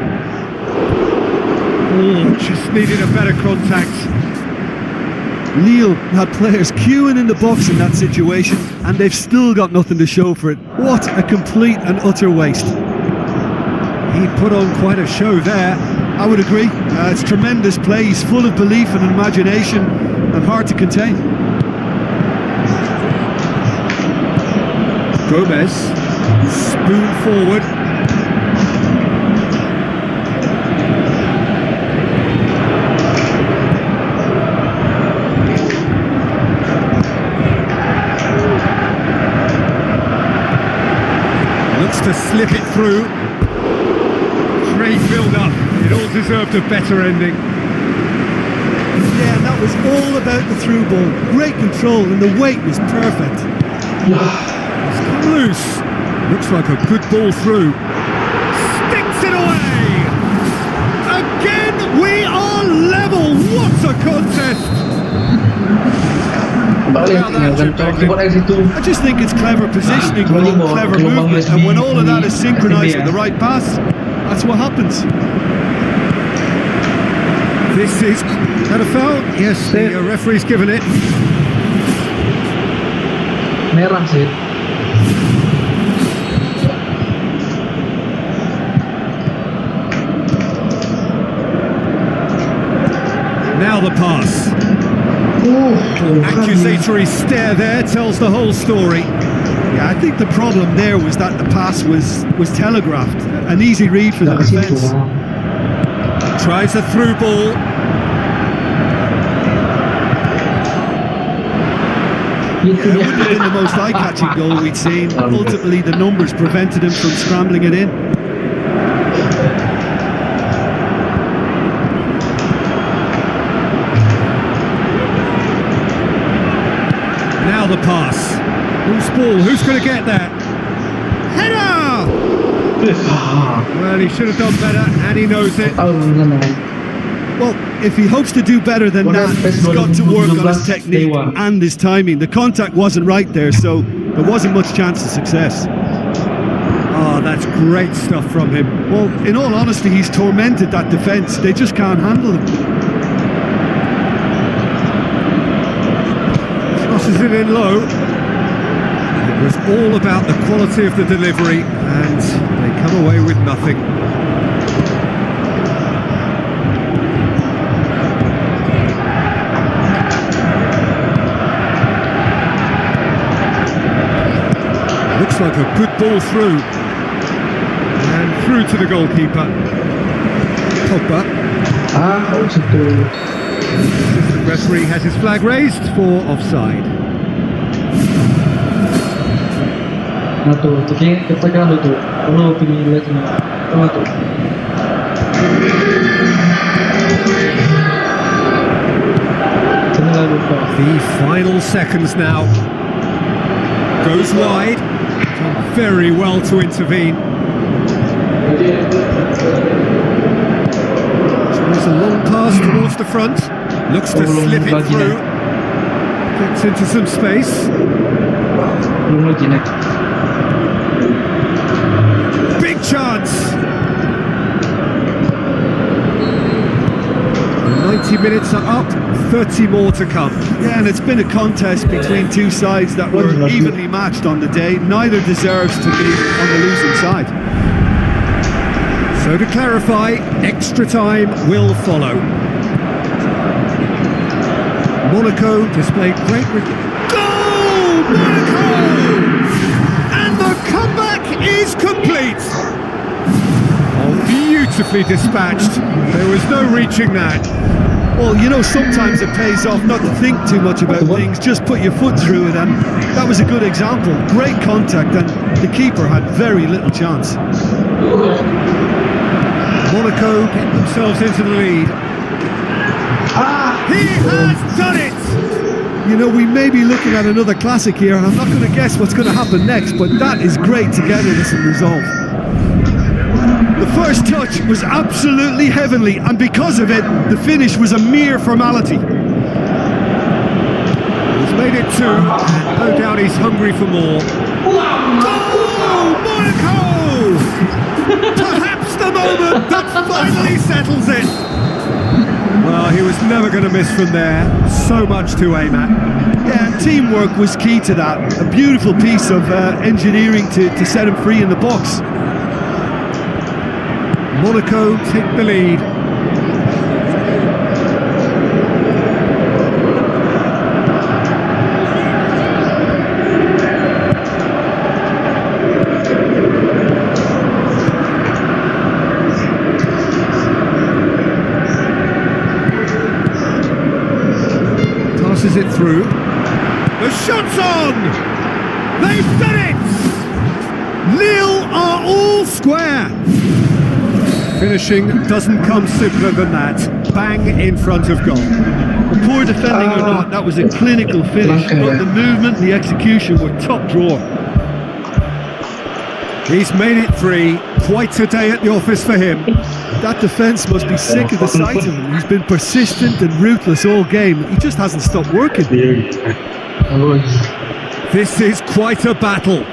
Oh, just needed a better contact. Lille had players queuing in the box in that situation, and they've still got nothing to show for it. What a complete and utter waste. He put on quite a show there. I would agree. It's tremendous play. He's full of belief and imagination and hard to contain. Gomez, spoon forward. Looks to slip it through. Great build-up. It all deserved a better ending. Yeah, and that was all about the through ball. Great control, and the weight was perfect. It's come loose. Looks like a good ball through. Sticks it away. Again, we are level. What a contest. I just think it's clever positioning, clever movement, and when all of that is synchronised with the right pass, that's what happens. This is that a foul? Yes, the referee's given it. Merah sih. Now the pass. Accusatory stare there tells the whole story. Yeah, I think the problem there was that the pass was telegraphed. An easy read for the defence. Tries a through ball. It wouldn't have been the most eye-catching goal we'd seen. Ultimately, the numbers prevented him from scrambling it in. Now the pass. Loose ball. Who's going to get that? Header! Well, he should have done better, and he knows it. Well, if he hopes to do better than that, he's got to work on his technique and his timing. The contact wasn't right there, so there wasn't much chance of success. Oh, that's great stuff from him. Well, in all honesty, he's tormented that defence. They just can't handle him. Crosses it in low. It was all about the quality of the delivery, and they come away with nothing. Looks like a good ball through. And through to the goalkeeper. Pogba. Situ. The referee has his flag raised for offside. Nah tuh, kita kan tuh, perlu pilih lihat ini, tengah tuh. The final seconds now. Goes wide. Done very well to intervene. Tries a long pass towards the front. Looks to slip it through. Gets into some space. Big chance. 90 minutes are up, 30 more to come. Yeah, and it's been a contest between two sides that were evenly matched on the day. Neither deserves to be on the losing side. So to clarify, extra time will follow. Monaco displayed great... Goal! Monaco! And the comeback is complete! Oh, beautifully dispatched. There was no reaching that. Well, you know, sometimes it pays off not to think too much about things, just put your foot through it, and that was a good example. Great contact, and the keeper had very little chance. Monaco get themselves into the lead. He has done it! You know, we may be looking at another classic here, and I'm not going to guess what's going to happen next, but that is great togetherness and resolve. The first touch was absolutely heavenly, and because of it, the finish was a mere formality. He's made it two, and no doubt he's hungry for more. Goal! Monaco! Perhaps the moment that finally settles it. Well, he was never going to miss from there. So much to aim at. Yeah, and teamwork was key to that. A beautiful piece of engineering to set him free in the box. Monaco take the lead. Passes it through. The shot's on! They've done it! Lille are all square. Finishing doesn't come simpler than that. Bang in front of goal. Well, poor defending or not, that was a clinical finish. But the movement and the execution were top drawer. He's made it three. Quite a day at the office for him. That defence must be sick of the sight of him. He's been persistent and ruthless all game. He just hasn't stopped working. This is quite a battle.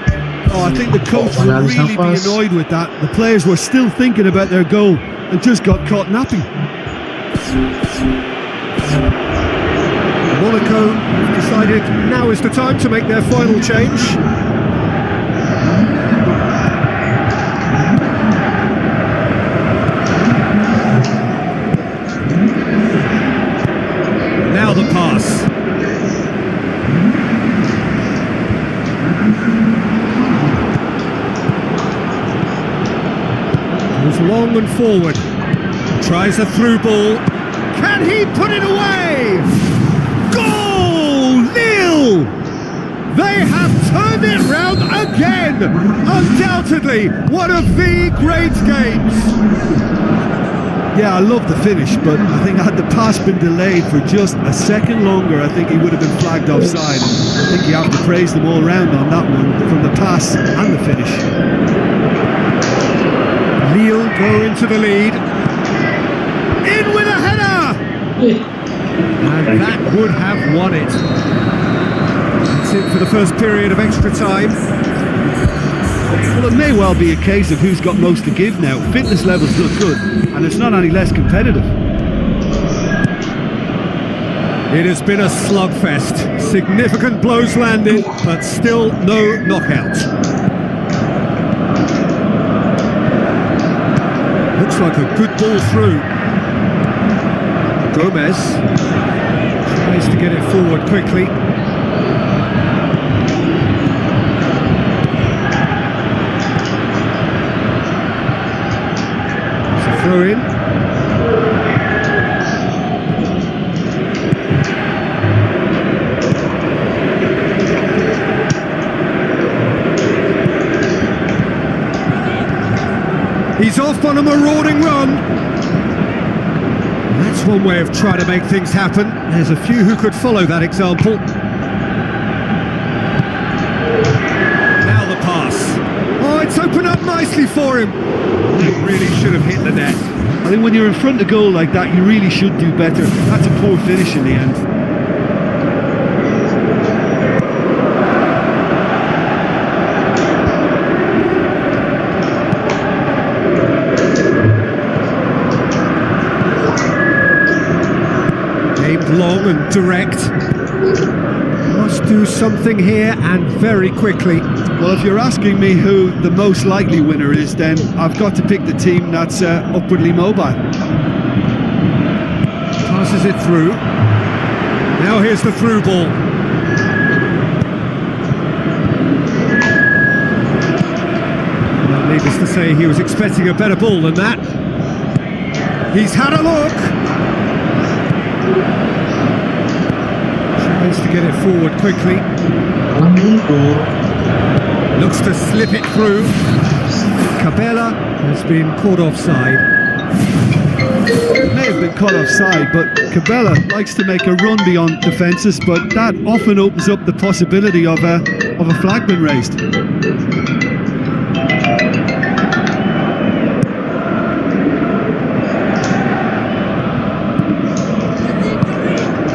Oh, I think the coach will really be annoyed with that. The players were still thinking about their goal and just got caught napping. Monaco decided now is the time to make their final change. Now the pass. Goes long and forward. Tries a through ball. Can he put it away? Goal! Lille! They have turned it round again! Undoubtedly one of the great games. Yeah, I love the finish, but I think had the pass been delayed for just a second longer, I think he would have been flagged offside. I think you have to praise them all round on that one, from the pass and the finish. Lille go into the lead. In with a header! And that would have won it. That's it for the first period of extra time. Well, it may well be a case of who's got most to give now. Fitness levels look good, and it's not any less competitive. It has been a slugfest. Significant blows landed, but still no knockout. Looks like a good ball through. Gomez tries to get it forward quickly. throw in. He's off on a marauding run. That's one way of trying to make things happen. There's a few who could follow that example. Now the pass. Oh, it's opened up nicely for him. That really should have hit the net. I think when you're in front of goal like that, you really should do better. That's a poor finish in the end. Long and direct. Must do something here and very quickly. Well, if you're asking me who the most likely winner is, then I've got to pick the team that's upwardly mobile. Passes it through. Now here's the through ball. Well, needless to say, he was expecting a better ball than that. He's had a look. Tries to get it forward quickly. Looks to slip it through. Cabela has been caught offside. May have been caught offside, but Cabela likes to make a run beyond defences, but that often opens up the possibility of a flag being raised.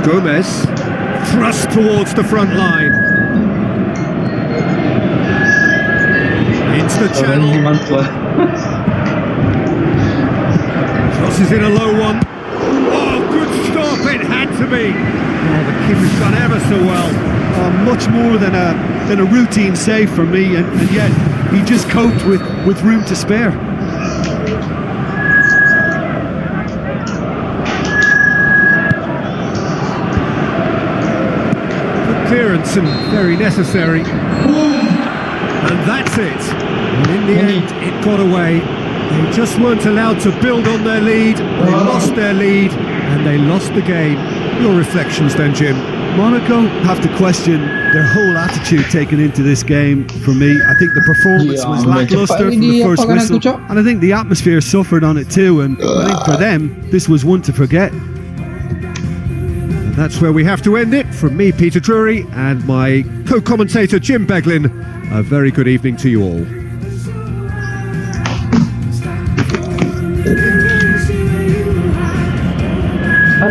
Gomez thrust towards the front line. Into the channel. Crosses in a low one. Oh, good stop, it had to be. Oh, the keeper's done ever so well. Much more than a routine save for me, and yet he just coped with room to spare. Clearance and very necessary. And that's it. And in the end, it got away. They just weren't allowed to build on their lead. They lost their lead and they lost the game. Your reflections then, Jim? Monaco have to question their whole attitude taken into this game. For me, I think the performance was lackluster from the first whistle, and I think the atmosphere suffered on it too, and I think for them this was one to forget. And that's where we have to end it. From me, Peter Drury, and my co-commentator Jim Beglin, a very good evening to you all. All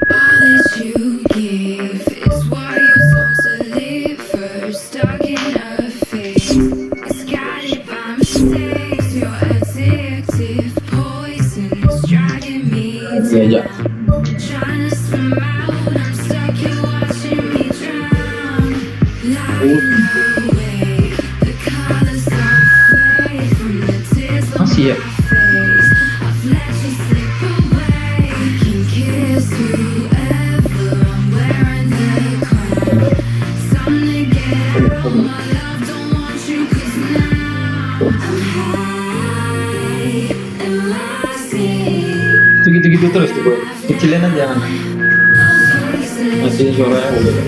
that you give is what you're supposed to live for. Stuck in a phase, it's guided by mistakes. You're addictive, poison is dragging me down. Trying to swim out, I'm stuck. You're watching me drown. Lying awake, the colors don't fade from the tears on my face. I've let you slip away. Can kiss whoever, I'm wearing the crown. Time to get out, my love, don't want you, 'cause now I'm high and rising. Itu gitu-gitu terus tuh, Boy. Kecilin aja. Masih suaranya udah.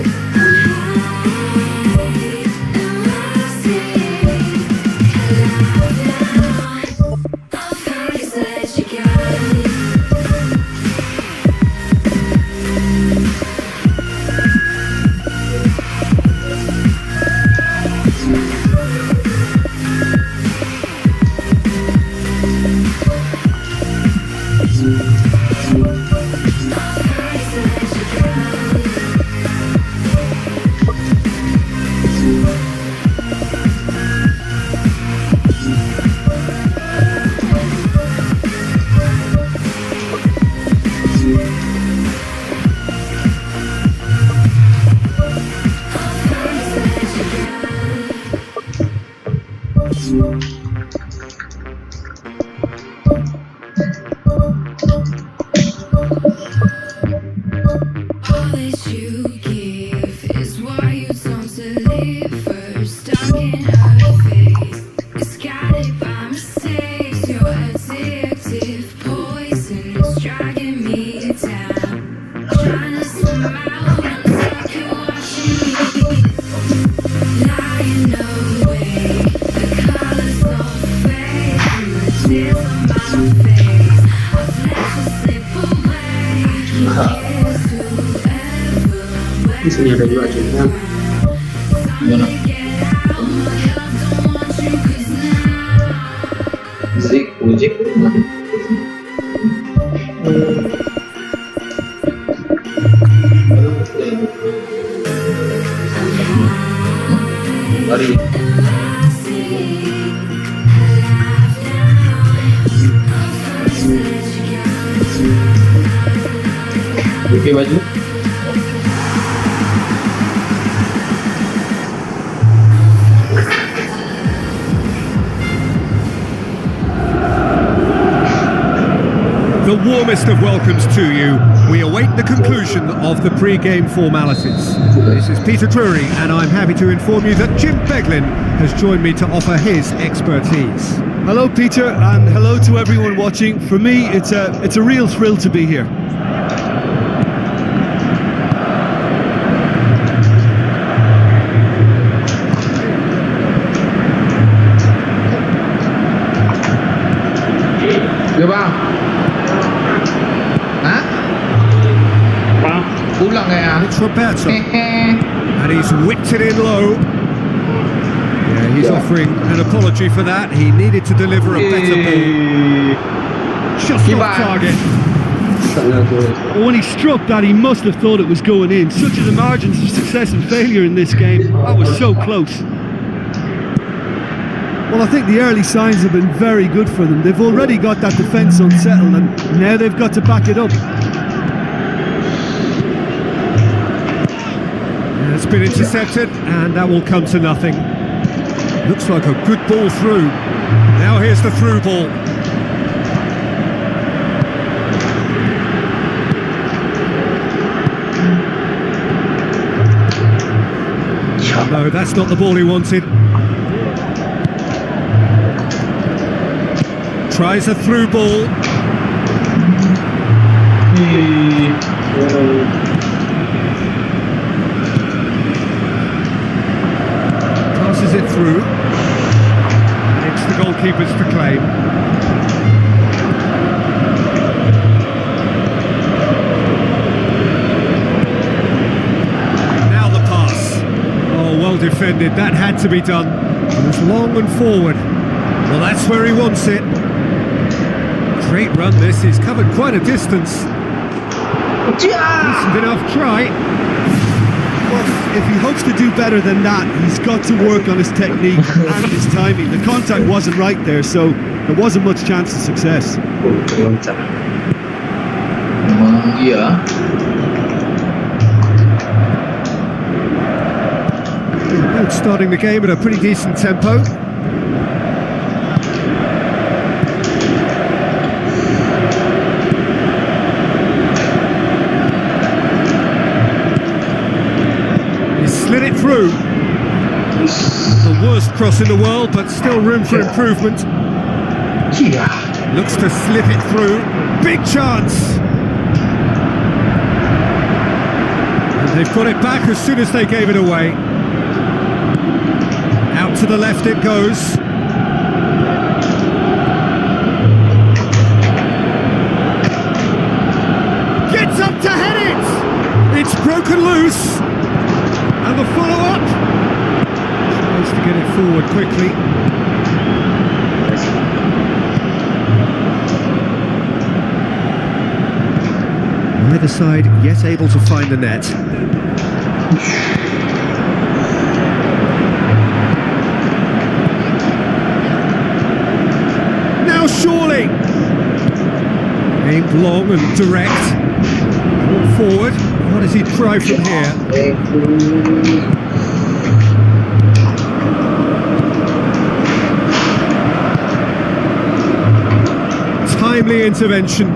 Di sini ada juga cuma gimana? Zik. Mari. Oke baju. The warmest of welcomes to you. We await the conclusion of the pre-game formalities. This is Peter Drury, and I'm happy to inform you that Jim Beglin has joined me to offer his expertise. Hello, Peter, and hello to everyone watching. For me, it's a real thrill to be here. Ya bang. Hah? Bang. Ulang ya. It's Roberto, and he's whipped it in low. Yeah, he's offering an apology for that. He needed to deliver a better ball. Just off target. When he struck that, he must have thought it was going in. Such are the margins of success and failure in this game. That was so close. Well, I think the early signs have been very good for them. They've already got that defence unsettled, and now they've got to back it up. Yeah, it's been intercepted, and that will come to nothing. Looks like a good ball through. Now here's the through ball. No, that's not the ball he wanted. Tries a through ball. Passes it through. And it's the goalkeepers to claim. Now the pass. Oh, well defended. That had to be done. It was long and forward. Well, that's where he wants it. Great run this, he's covered quite a distance. Decent enough try. Well, if he hopes to do better than that, he's got to work on his technique and his timing. The contact wasn't right there, so there wasn't much chance of success. Memang iya. Both starting the game at a pretty decent tempo. Slid it through. The worst cross in the world, but still room for improvement. Looks to slip it through. Big chance. And they've got it back as soon as they gave it away. Out to the left it goes. Gets up to head it. It's broken loose. And the follow-up. Tries to get it forward quickly. Neither side yet able to find the net. Now surely. Aimed long and direct. Ball forward. What does he try from here? Timely intervention.